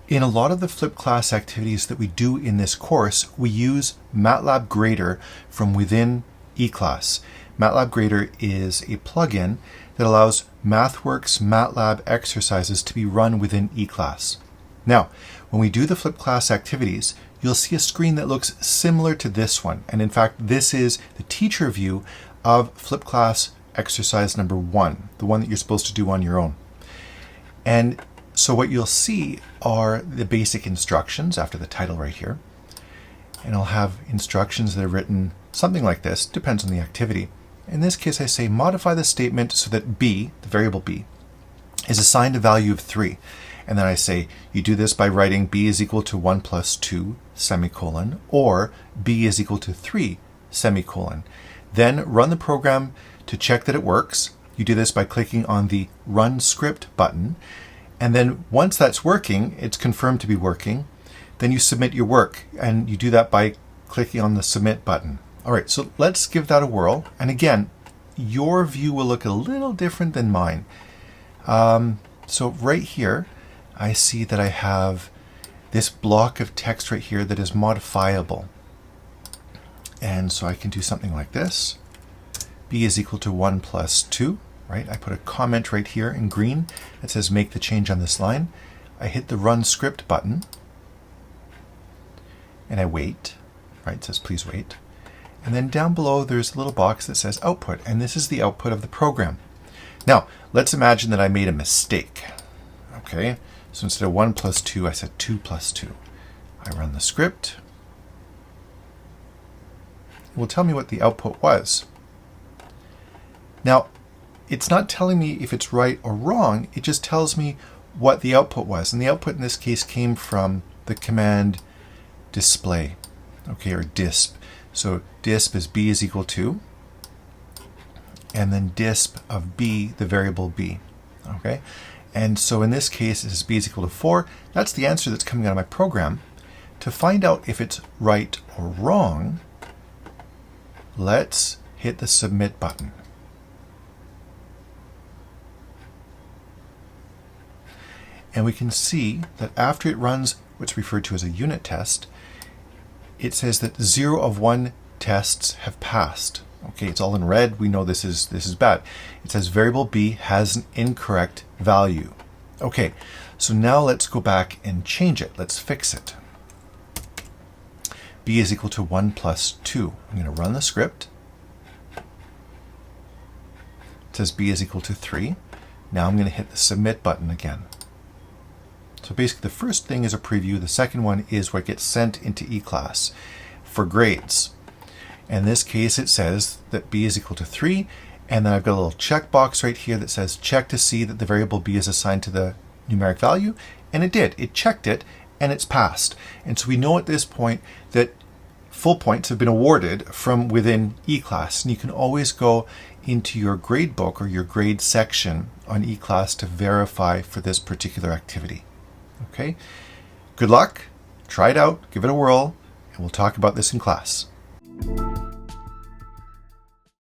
In a lot of the flipped class activities that we do in this course, we use Matlab Grader from within eClass. Matlab Grader is a plugin that allows MathWorks MATLAB exercises to be run within eClass. Now, when we do the flipped class activities, you'll see a screen that looks similar to this one. And in fact, this is the teacher view of flipped class exercise number 1, the one that you're supposed to do on your own. And so what you'll see are the basic instructions after the title right here. And I'll have instructions that are written something like this, depends on the activity. In this case, I say modify the statement so that b, the variable b, is assigned a value of 3. And then I say you do this by writing b is equal to 1 plus 2, semicolon, or b is equal to 3, semicolon. Then run the program to check that it works. You do this by clicking on the Run Script button. And then once that's working, it's confirmed to be working, then you submit your work. And you do that by clicking on the Submit button. All right, so let's give that a whirl. And again, your view will look a little different than mine. So right here, I see that I have this block of text right here that is modifiable. And so I can do something like this. B is equal to 1 plus 2. Right? I put a comment right here in green that says make the change on this line. I hit the Run Script button and I wait. Right? It says please wait. And then down below there's a little box that says output, and this is the output of the program. Now let's imagine that I made a mistake. Okay, so instead of 1 plus 2 I said 2 plus 2. I run the script. It will tell me what the output was. Now it's not telling me if it's right or wrong, it just tells me what the output was. And the output in this case came from the command display, okay, or disp. So disp is b is equal to, and then disp of b, the variable b, okay? And so in this case, this is b is equal to 4. That's the answer that's coming out of my program. To find out if it's right or wrong, let's hit the Submit button. And we can see that after it runs what's referred to as a unit test, it says that 0 of 1 tests have passed. Okay, it's all in red. We know this is bad. It says variable b has an incorrect value. Okay, so now let's go back and change it. Let's fix it. B is equal to 1 plus 2. I'm going to run the script. It says b is equal to 3. Now I'm going to hit the Submit button again. So basically the first thing is a preview, the second one is what gets sent into eClass for grades. In this case it says that b is equal to 3, and then I've got a little checkbox right here that says check to see that the variable b is assigned to the numeric value, and it did. It checked it and it's passed. And so we know at this point that full points have been awarded from within eClass, and you can always go into your grade book or your grade section on eClass to verify for this particular activity. Okay, good luck, try it out, give it a whirl, and we'll talk about this in class.